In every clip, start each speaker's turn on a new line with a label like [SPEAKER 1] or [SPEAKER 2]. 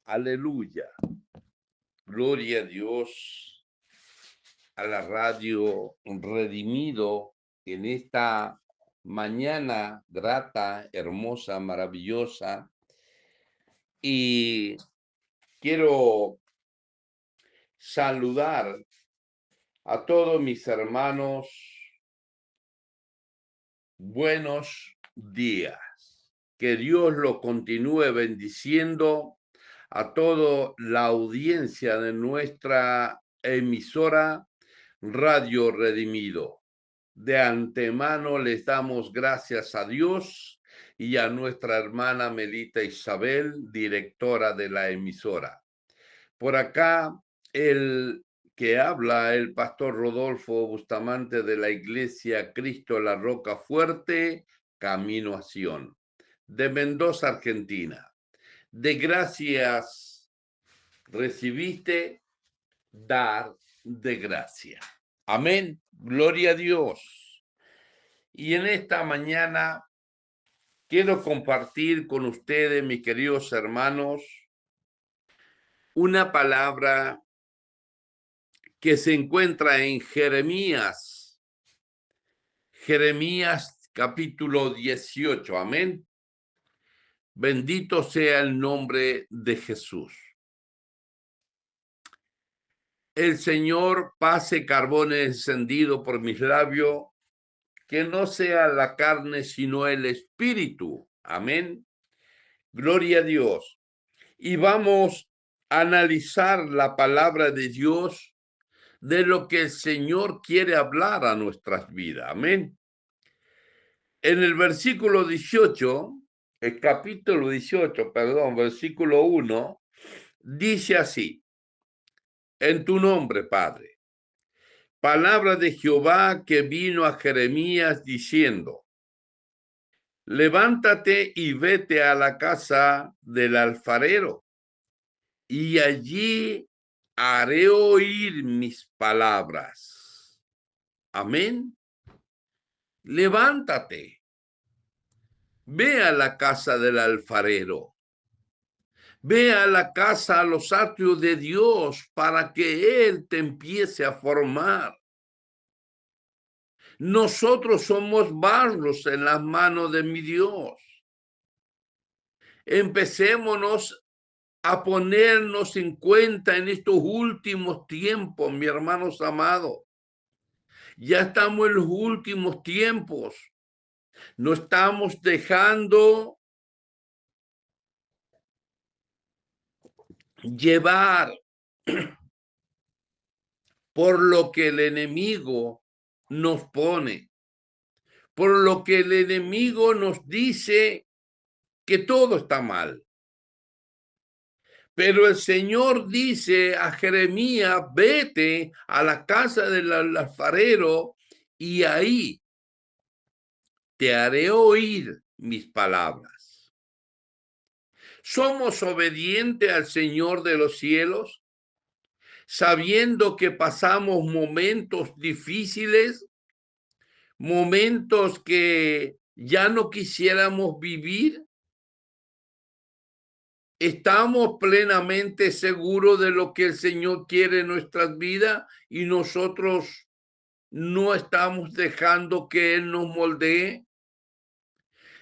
[SPEAKER 1] Aleluya. Gloria a Dios, a la radio Redimido en esta mañana grata, hermosa, maravillosa. Y quiero saludar a todos mis hermanos. Buenos días. Que Dios lo continúe bendiciendo a toda la audiencia de nuestra emisora Radio Redimido. De antemano les damos gracias a Dios y a nuestra hermana Melita Isabel, directora de la emisora. Por acá, el que habla, el pastor Rodolfo Bustamante de la Iglesia Cristo la Roca Fuerte, Camino a Sion, de Mendoza, Argentina. De gracias recibiste, dar de gracia. Amén. Gloria a Dios. Y en esta mañana quiero compartir con ustedes, mis queridos hermanos, una palabra que se encuentra en Jeremías capítulo 18. Amén. Bendito sea el nombre de Jesús. El Señor pase carbón encendido por mis labios, que no sea la carne, sino el espíritu. Amén. Gloria a Dios. Y vamos a analizar la palabra de Dios, de lo que el Señor quiere hablar a nuestras vidas. Amén. En el versículo 18, el capítulo 18, perdón, versículo 1, dice así: en tu nombre, Padre. Palabra de Jehová que vino a Jeremías diciendo: levántate y vete a la casa del alfarero, y allí haré oír mis palabras. Amén. Levántate, ve a la casa del alfarero, ve a la casa, a los atrios de Dios, para que Él te empiece a formar. Nosotros somos barros en las manos de mi Dios. Empecémonos a ponernos en cuenta en estos últimos tiempos, mis hermanos amados. Ya estamos en los últimos tiempos. No estamos dejando llevar por lo que el enemigo nos pone, por lo que el enemigo nos dice que todo está mal. Pero el Señor dice a Jeremías: vete a la casa del alfarero y ahí te haré oír mis palabras. ¿Somos obedientes al Señor de los cielos, sabiendo que pasamos momentos difíciles, momentos que ya no quisiéramos vivir? ¿Estamos plenamente seguros de lo que el Señor quiere en nuestras vidas y nosotros no estamos dejando que Él nos moldee?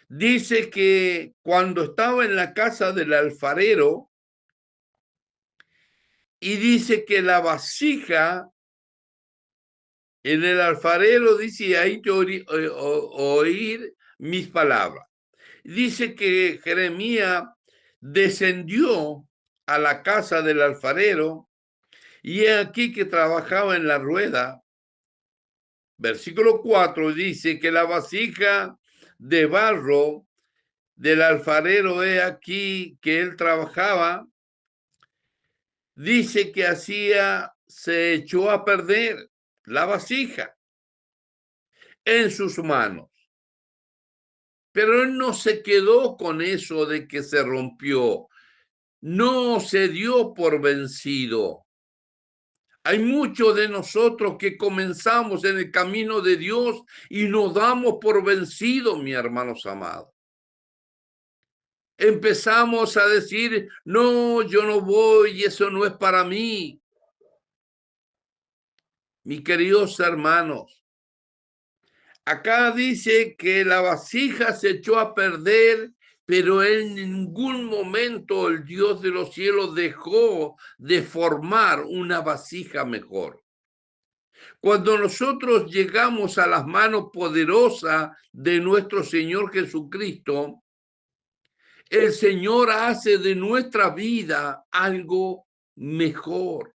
[SPEAKER 1] Dice que cuando estaba en la casa del alfarero, y dice que la vasija en el alfarero, dice, ahí te oír mis palabras. Dice que Jeremías descendió a la casa del alfarero, y he aquí que trabajaba en la rueda. Versículo 4 dice que la vasija de barro del alfarero, he aquí que él trabajaba. Dice que se echó a perder la vasija en sus manos. Pero él no se quedó con eso de que se rompió. No se dio por vencido. Hay muchos de nosotros que comenzamos en el camino de Dios y nos damos por vencidos, mis hermanos amados. empezamos a decir, no, yo no voy, eso no es para mí. Mis queridos hermanos, acá dice que la vasija se echó a perder, pero en ningún momento el Dios de los cielos dejó de formar una vasija mejor. Cuando nosotros llegamos a las manos poderosas de nuestro Señor Jesucristo, el Señor hace de nuestra vida algo mejor,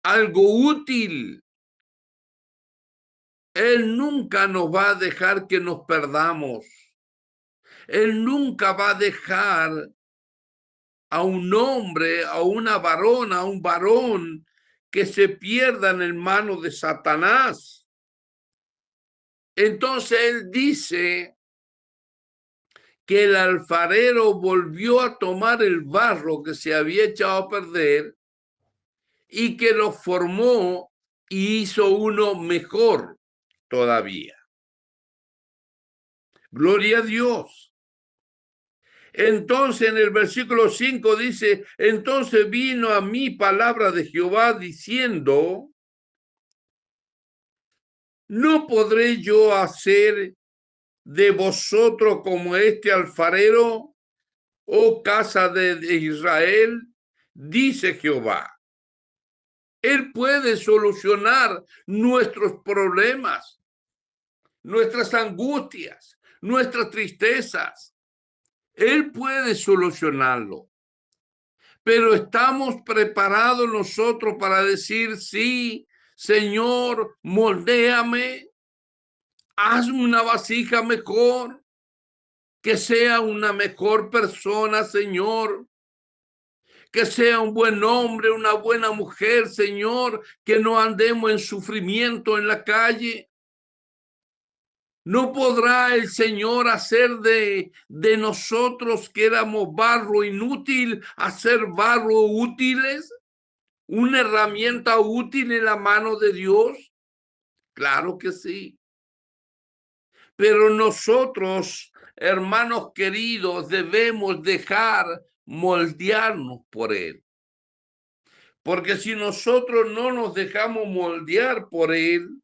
[SPEAKER 1] algo útil. Él nunca nos va a dejar que nos perdamos. Él nunca va a dejar a un hombre, a una varona, a un varón que se pierdan en manos de Satanás. Entonces él dice que el alfarero volvió a tomar el barro que se había echado a perder y que lo formó y hizo uno mejor todavía. Gloria a Dios. Entonces en el versículo 5 dice, entonces vino a mí palabra de Jehová diciendo, ¿no podré yo hacer de vosotros como este alfarero, oh casa de Israel? Dice Jehová. Él puede solucionar nuestros problemas, nuestras angustias, nuestras tristezas. Él puede solucionarlo. Pero estamos preparados nosotros para decir, sí, Señor, moldéame, hazme una vasija mejor, que sea una mejor persona, Señor, que sea un buen hombre, una buena mujer, Señor, que no andemos en sufrimiento en la calle. ¿No podrá el Señor hacer de nosotros que éramos barro inútil, hacer barro útiles? ¿Una herramienta útil en la mano de Dios? Claro que sí. Pero nosotros, hermanos queridos, debemos dejar moldearnos por Él. Porque si nosotros no nos dejamos moldear por Él,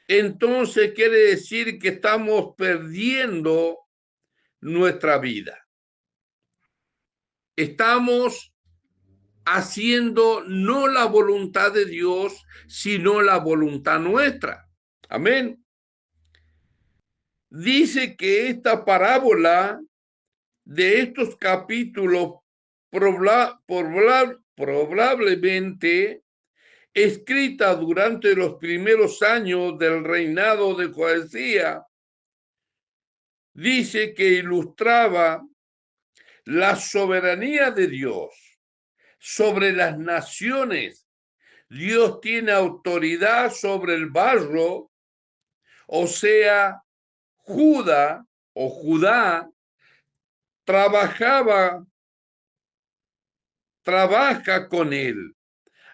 [SPEAKER 1] entonces quiere decir que estamos perdiendo nuestra vida. Estamos haciendo no la voluntad de Dios, sino la voluntad nuestra. Amén. Dice que esta parábola de estos capítulos probablemente escrita durante los primeros años del reinado de Josías, dice que ilustraba la soberanía de Dios sobre las naciones. Dios tiene autoridad sobre el barro, o sea, Judá trabaja con él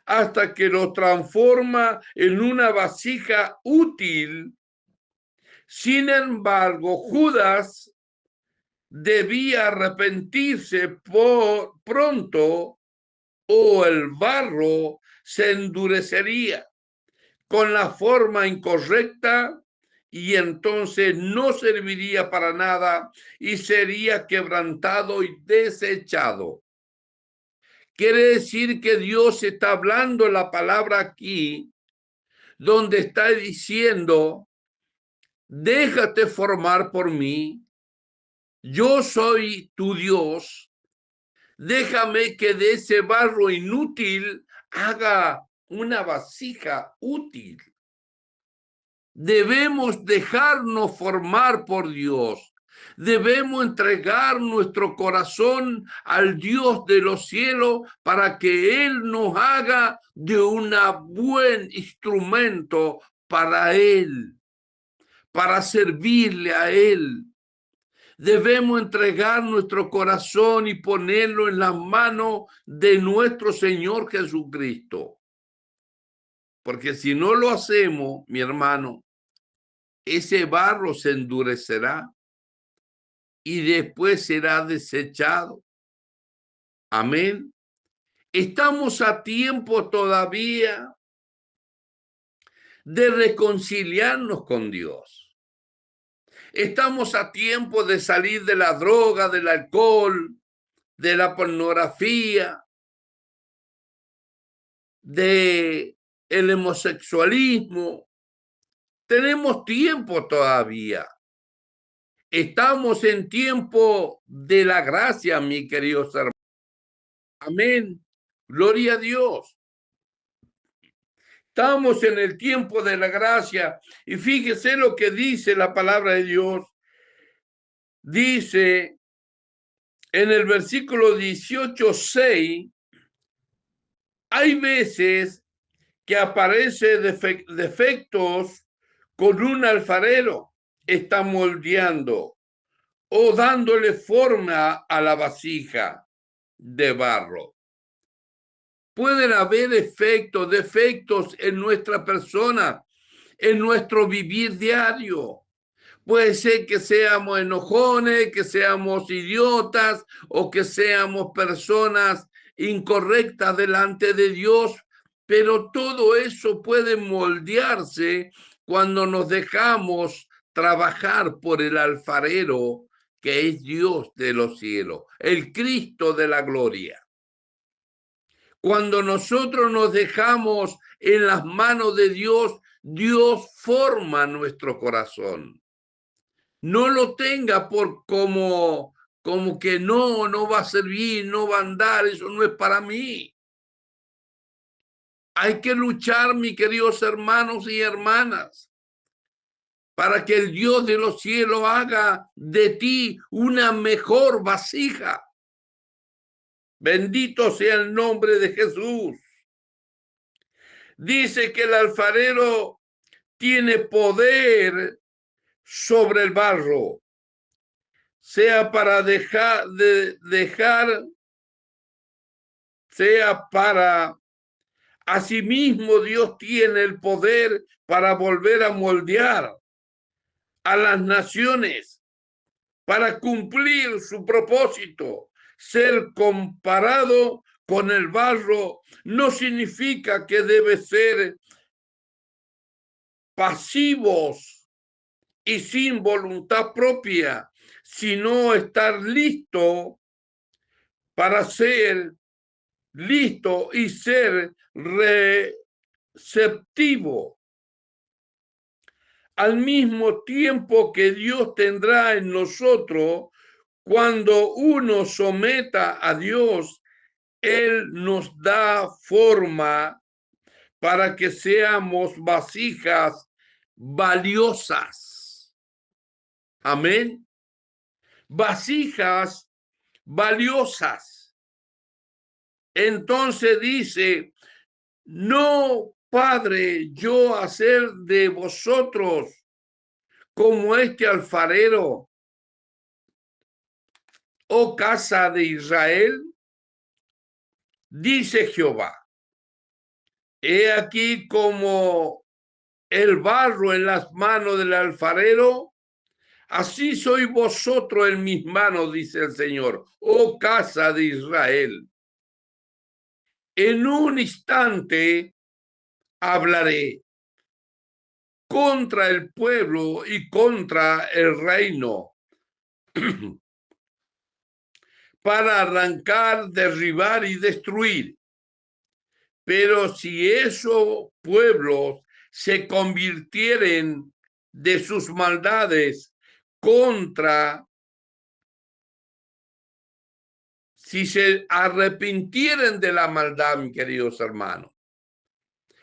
[SPEAKER 1] hasta que lo transforma en una vasija útil. Sin embargo, Judas debía arrepentirse pronto o el barro se endurecería con la forma incorrecta y entonces no serviría para nada y sería quebrantado y desechado. Quiere decir que Dios está hablando la palabra aquí, donde está diciendo, déjate formar por mí, yo soy tu Dios, déjame que de ese barro inútil haga una vasija útil. Debemos dejarnos formar por Dios. Debemos entregar nuestro corazón al Dios de los cielos para que Él nos haga de un buen instrumento para Él, para servirle a Él. Debemos entregar nuestro corazón y ponerlo en las manos de nuestro Señor Jesucristo. Porque si no lo hacemos, mi hermano, ese barro se endurecerá y después será desechado. Amén. Estamos a tiempo todavía de reconciliarnos con Dios. Estamos a tiempo de salir de la droga, del alcohol, de la pornografía, del homosexualismo. Tenemos tiempo todavía. Estamos en tiempo de la gracia, mi queridos hermanos. Amén. Gloria a Dios. Estamos en el tiempo de la gracia. Y fíjese lo que dice la palabra de Dios. Dice en el versículo 18:6, hay veces que aparece defectos con un alfarero, está moldeando o dándole forma a la vasija de barro. Pueden haber defectos en nuestra persona, en nuestro vivir diario. Puede ser que seamos enojones, que seamos idiotas o que seamos personas incorrectas delante de Dios, pero todo eso puede moldearse cuando nos dejamos trabajar por el alfarero, que es Dios de los cielos, el Cristo de la gloria. Cuando nosotros nos dejamos en las manos de Dios, Dios forma nuestro corazón. No lo tenga por como que no va a servir, no va a andar, eso no es para mí. Hay que luchar, mis queridos hermanos y hermanas, para que el Dios de los cielos haga de ti una mejor vasija. Bendito sea el nombre de Jesús. Dice que el alfarero tiene poder sobre el barro, sea para sea para asimismo Dios tiene el poder para volver a moldear a las naciones para cumplir su propósito. Ser comparado con el barro no significa que debe ser pasivos y sin voluntad propia, sino estar listo para ser listo y ser receptivo. Al mismo tiempo que Dios tendrá en nosotros, cuando uno someta a Dios, Él nos da forma para que seamos vasijas valiosas. Amén. Vasijas valiosas. Entonces dice, no, Padre, yo hacer de vosotros como este alfarero, oh casa de Israel, dice Jehová. He aquí como el barro en las manos del alfarero, así sois vosotros en mis manos, dice el Señor, oh casa de Israel. En un instante hablaré contra el pueblo y contra el reino, para arrancar, derribar y destruir. Pero si esos pueblos se convirtieren de sus maldades si se arrepintieren de la maldad, mis queridos hermanos,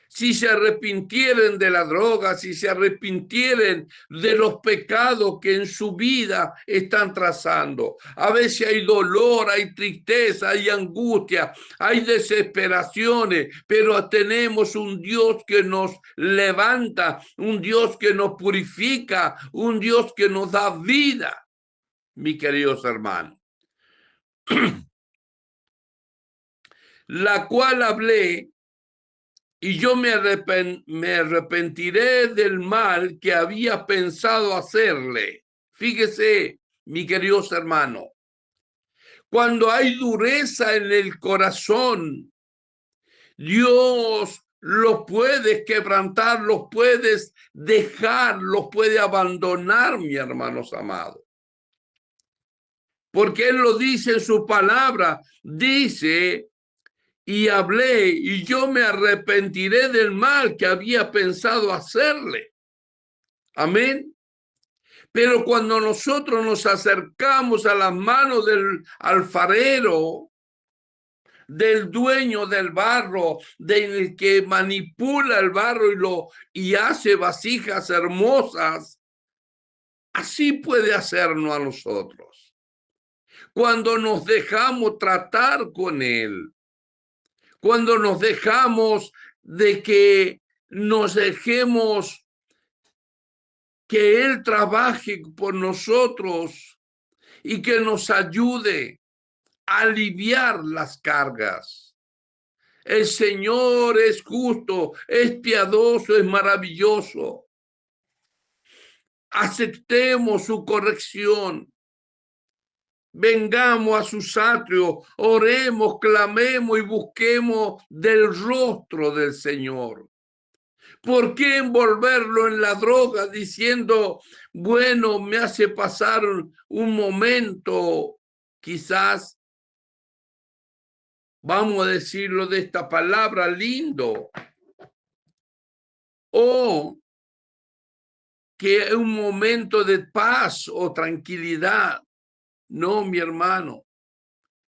[SPEAKER 1] si se arrepintieren de la droga, si se arrepintieren de los pecados que en su vida están trazando. A veces hay dolor, hay tristeza, hay angustia, hay desesperaciones, pero tenemos un Dios que nos levanta, un Dios que nos purifica, un Dios que nos da vida, mis queridos hermanos. La cual hablé, y yo me arrepentiré del mal que había pensado hacerle. Fíjese, mi queridos hermanos. Cuando hay dureza en el corazón, Dios los puede quebrantar, los puedes dejar, los puede abandonar, mis hermanos amados. Porque Él lo dice en su palabra, dice, y hablé, y yo me arrepentiré del mal que había pensado hacerle. Amén. Pero cuando nosotros nos acercamos a las manos del alfarero, del dueño del barro, del que manipula el barro y hace vasijas hermosas, así puede hacernos a nosotros. Cuando nos dejamos tratar con él, cuando nos dejamos de que nos dejemos que él trabaje por nosotros y que nos ayude a aliviar las cargas. El Señor es justo, es piadoso, es maravilloso. Aceptemos su corrección. Vengamos a sus atrios, oremos, clamemos y busquemos del rostro del Señor. ¿Por qué envolverlo en la droga diciendo, bueno, me hace pasar un momento, quizás, vamos a decirlo de esta palabra, lindo, o que es un momento de paz o tranquilidad? No, mi hermano,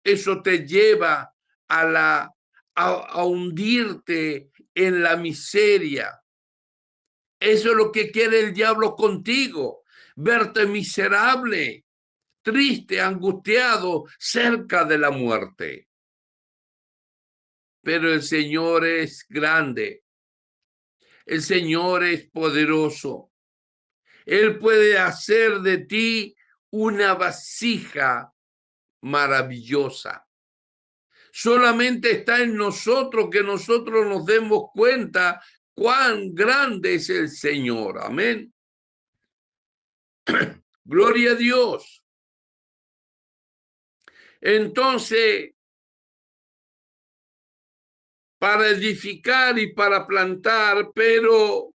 [SPEAKER 1] eso te lleva a hundirte en la miseria. Eso es lo que quiere el diablo contigo, verte miserable, triste, angustiado, cerca de la muerte. Pero el Señor es grande, el Señor es poderoso. Él puede hacer de ti una vasija maravillosa. Solamente está en nosotros que nosotros nos demos cuenta cuán grande es el Señor. Amén. Gloria a Dios. Entonces, para edificar y para plantar, pero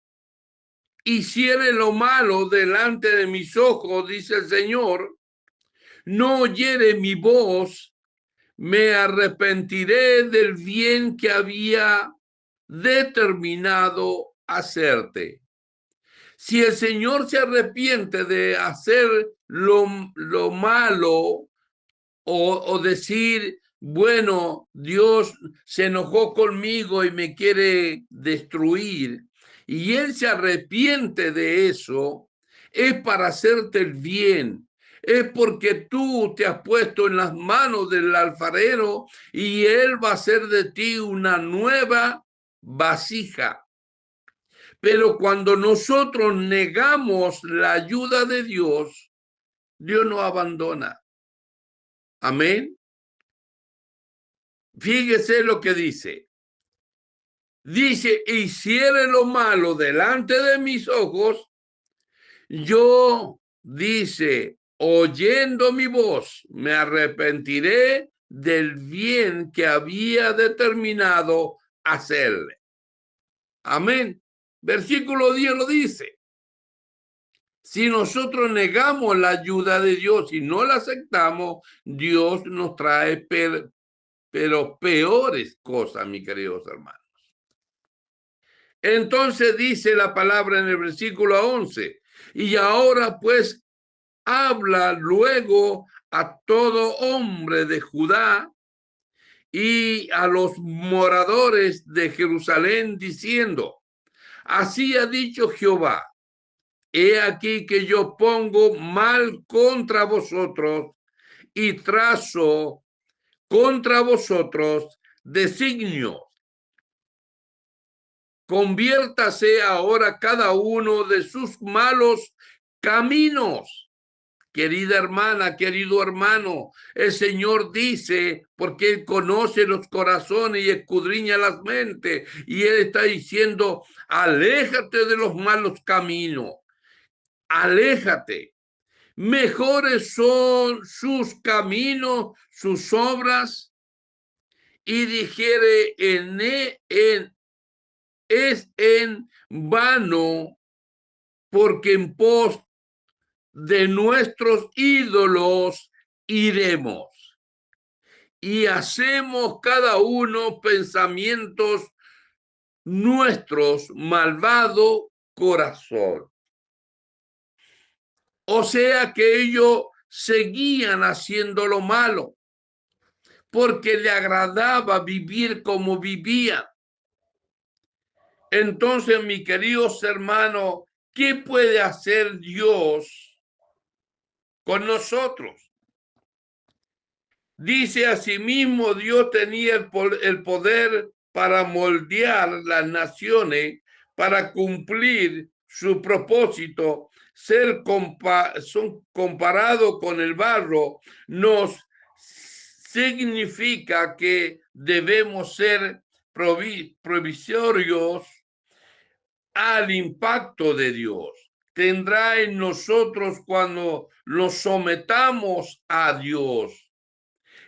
[SPEAKER 1] hiciere lo malo delante de mis ojos, dice el Señor, no oyere mi voz, me arrepentiré del bien que había determinado hacerte. Si el Señor se arrepiente de hacer lo malo o decir, bueno, Dios se enojó conmigo y me quiere destruir, y Él se arrepiente de eso, es para hacerte el bien. Es porque tú te has puesto en las manos del alfarero y Él va a hacer de ti una nueva vasija. Pero cuando nosotros negamos la ayuda de Dios, Dios nos abandona. Amén. Fíjese lo que dice. Dice, hiciere lo malo delante de mis ojos, yo, dice, oyendo mi voz, me arrepentiré del bien que había determinado hacerle. Amén. Versículo 10 lo dice. Si nosotros negamos la ayuda de Dios y no la aceptamos, Dios nos trae pero peores cosas, mis queridos hermanos. Entonces dice la palabra en el versículo 11, y ahora pues habla luego a todo hombre de Judá y a los moradores de Jerusalén diciendo, así ha dicho Jehová, he aquí que yo pongo mal contra vosotros y trazo contra vosotros designio. Conviértase ahora cada uno de sus malos caminos. Querida hermana, querido hermano, el Señor dice, porque Él conoce los corazones y escudriña las mentes, y Él está diciendo, aléjate de los malos caminos, aléjate. mejores son sus caminos, sus obras, y dijere es en vano, porque en pos de nuestros ídolos iremos. Y hacemos cada uno pensamientos nuestros, malvado corazón. O sea que ellos seguían haciendo lo malo, porque le agradaba vivir como vivían. Entonces, mis queridos hermanos, ¿qué puede hacer Dios con nosotros? Dice asimismo, Dios tenía el poder para moldear las naciones, para cumplir su propósito. Son comparado con el barro nos significa que debemos ser provisorios al impacto de Dios. Tendrá en nosotros cuando nos sometamos a Dios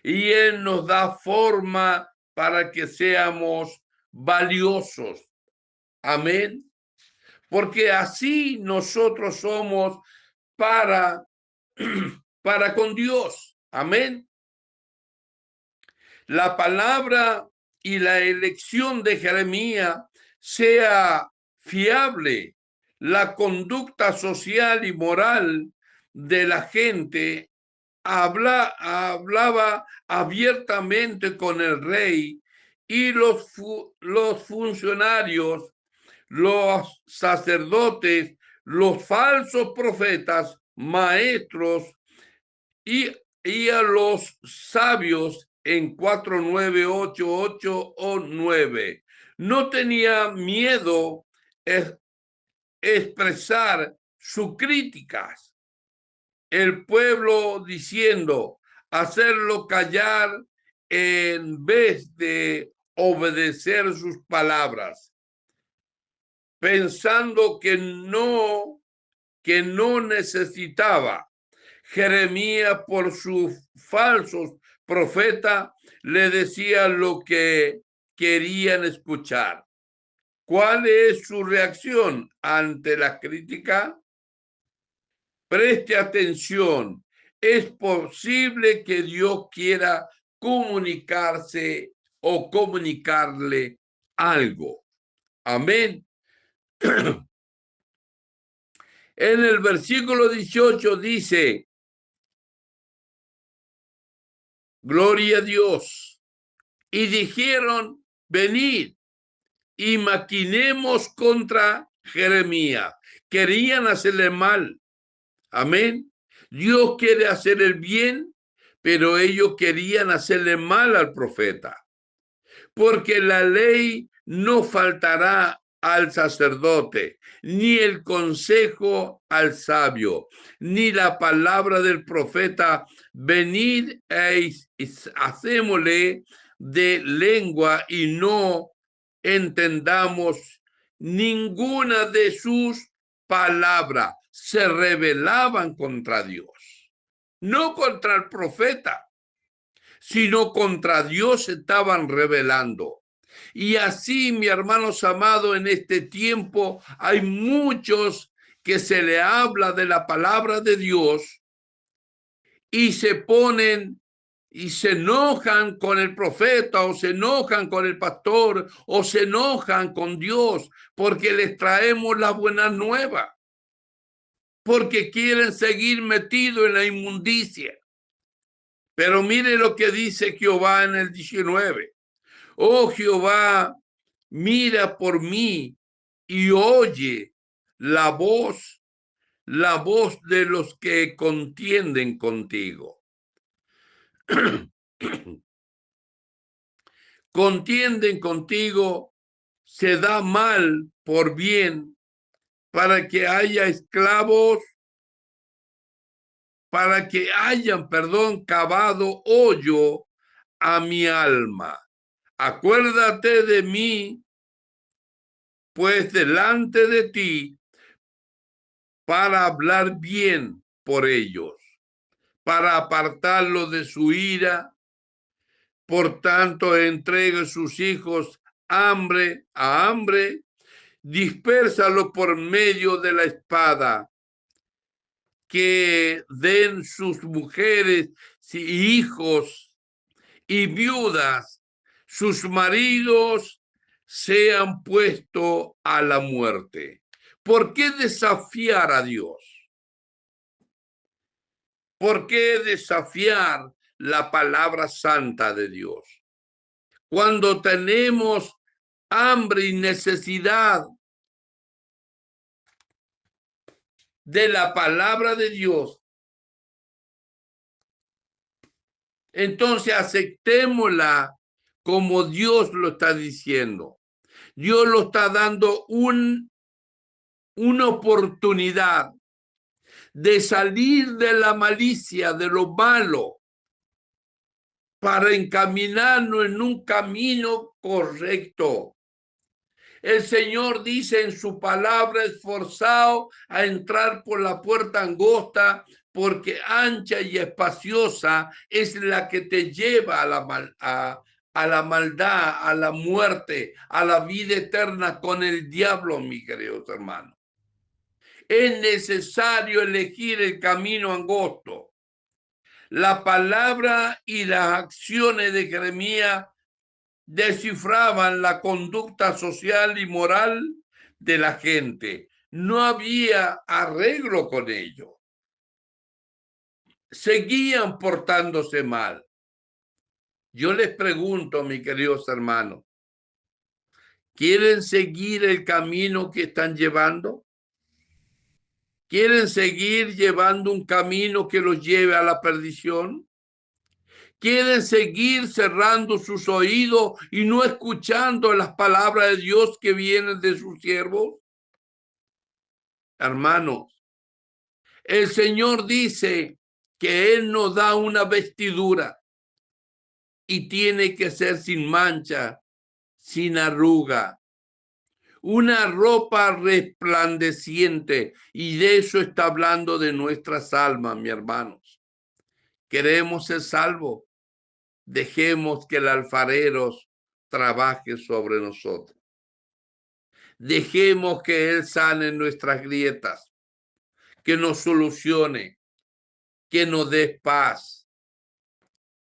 [SPEAKER 1] y Él nos da forma para que seamos valiosos. Amén. Porque así nosotros somos para con Dios. Amén. La palabra y la elección de Jeremías sea fiable, la conducta social y moral de la gente hablaba abiertamente con el rey y los funcionarios, los sacerdotes, los falsos profetas, maestros y a los sabios en 4988 o 9. No tenía miedo expresar sus críticas. El pueblo diciendo, hacerlo callar en vez de obedecer sus palabras, pensando que no necesitaba. Jeremías, por sus falsos profetas, le decía lo que querían escuchar. ¿Cuál es su reacción ante la crítica? Preste atención. Es posible que Dios quiera comunicarse o comunicarle algo. Amén. En el versículo 18 dice, gloria a Dios. Y dijeron, venid y maquinemos contra Jeremías. Querían hacerle mal. Amén. Dios quiere hacer el bien, pero ellos querían hacerle mal al profeta. Porque la ley no faltará al sacerdote, ni el consejo al sabio, ni la palabra del profeta, venid e hacémosle de lengua y no entendamos ninguna de sus palabras. Se rebelaban contra Dios, no contra el profeta, sino contra Dios se estaban rebelando. Y así, mis hermanos amados, en este tiempo hay muchos que se le habla de la palabra de Dios y se ponen y se enojan con el profeta o se enojan con el pastor o se enojan con Dios porque les traemos la buena nueva, porque quieren seguir metidos en la inmundicia. Pero mire lo que dice Jehová en el 19. Oh Jehová, mira por mí y oye la voz de los que contienden contigo. Contienden contigo, se da mal por bien, para que haya esclavos, para que hayan, cavado hoyo a mi alma. Acuérdate de mí, pues delante de ti, para hablar bien, por ellos, para apartarlos de su ira. Por tanto, entregue sus hijos hambre a hambre, dispérsalo por medio de la espada, que den sus mujeres y hijos y viudas, sus maridos sean puestos a la muerte. ¿Por qué desafiar a Dios? ¿Por qué desafiar la palabra santa de Dios? Cuando tenemos hambre y necesidad de la palabra de Dios, entonces aceptémosla como Dios lo está diciendo. Dios lo está dando una oportunidad de salir de la malicia, de lo malo, para encaminarnos en un camino correcto. El Señor dice en su palabra, esforzado a entrar por la puerta angosta, porque ancha y espaciosa es la que te lleva a la maldad, a la muerte, a la vida eterna con el diablo, mis queridos hermanos. Es necesario elegir el camino angosto. La palabra y las acciones de Jeremías descifraban la conducta social y moral de la gente. No había arreglo con ello. Seguían portándose mal. Yo les pregunto, mis queridos hermanos, ¿quieren seguir el camino que están llevando? ¿Quieren seguir llevando un camino que los lleve a la perdición? ¿Quieren seguir cerrando sus oídos y no escuchando las palabras de Dios que vienen de sus siervos? Hermanos, el Señor dice que Él nos da una vestidura y tiene que ser sin mancha, sin arruga, una ropa resplandeciente, y de eso está hablando de nuestras almas, mis hermanos. Queremos ser salvos. Dejemos que el alfarero trabaje sobre nosotros. Dejemos que Él sane nuestras grietas, que nos solucione, que nos dé paz,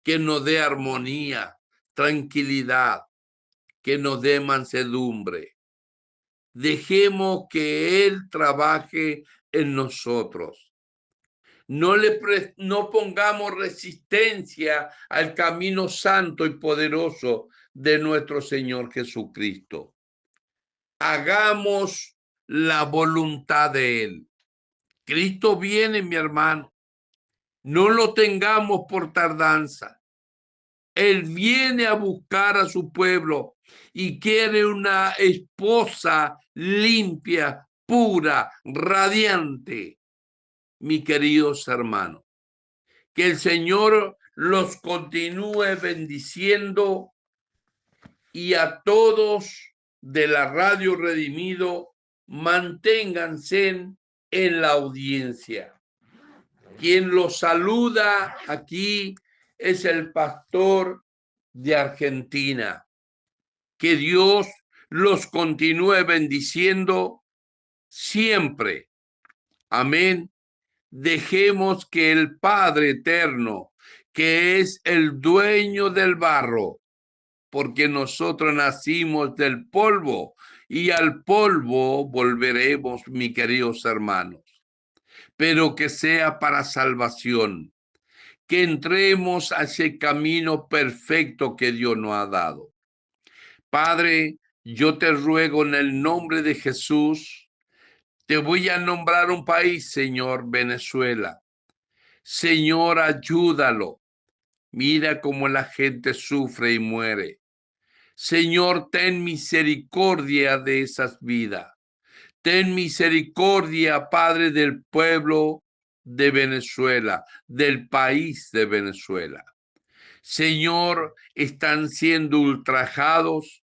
[SPEAKER 1] que nos dé armonía, tranquilidad, que nos dé mansedumbre. Dejemos que Él trabaje en nosotros. No pongamos resistencia al camino santo y poderoso de nuestro Señor Jesucristo. Hagamos la voluntad de Él. Cristo viene, mi hermano. No lo tengamos por tardanza. Él viene a buscar a su pueblo y quiere una esposa limpia, pura, radiante. Mis queridos hermanos, que el Señor los continúe bendiciendo, y a todos de la Radio Redimido, manténganse en la audiencia. Quien los saluda aquí es el pastor de Argentina. Que Dios los continúe bendiciendo siempre. Amén. Dejemos que el Padre eterno, que es el dueño del barro, porque nosotros nacimos del polvo y al polvo volveremos, mis queridos hermanos, pero que sea para salvación, que entremos a ese camino perfecto que Dios nos ha dado. Padre, yo te ruego en el nombre de Jesús, te voy a nombrar un país, Señor, Venezuela. Señor, ayúdalo. Mira cómo la gente sufre y muere. Señor, ten misericordia de esas vidas. Ten misericordia, Padre, del pueblo de Venezuela, del país de Venezuela. Señor, están siendo ultrajados,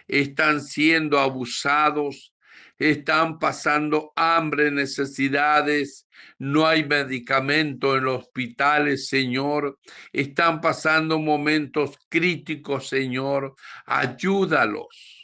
[SPEAKER 1] están siendo abusados, están pasando hambre, necesidades, no hay medicamento en los hospitales, Señor, están pasando momentos críticos, Señor, ayúdalos.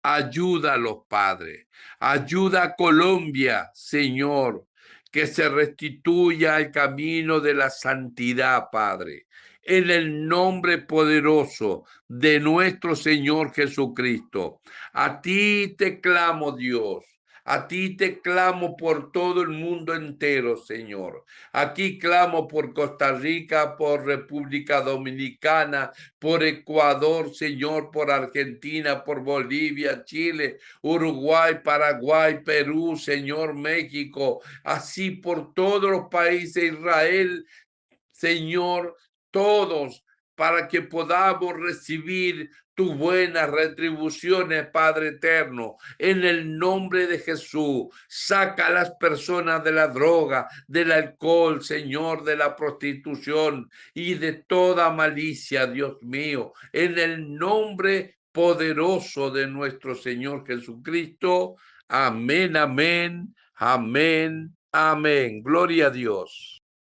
[SPEAKER 1] Ayúdalos, Padre. Ayuda a Colombia, Señor, que se restituya al camino de la santidad, Padre. En el nombre poderoso de nuestro Señor Jesucristo. A ti te clamo, Dios. A ti te clamo por todo el mundo entero, Señor. Aquí clamo por Costa Rica, por República Dominicana, por Ecuador, Señor, por Argentina, por Bolivia, Chile, Uruguay, Paraguay, Perú, Señor, México, así por todos los países, Israel, Señor, todos, para que podamos recibir tus buenas retribuciones, Padre eterno, en el nombre de Jesús. Saca a las personas de la droga, del alcohol, Señor, de la prostitución y de toda malicia, Dios mío, en el nombre poderoso de nuestro Señor Jesucristo. Amén, amén, amén, amén. Gloria a Dios.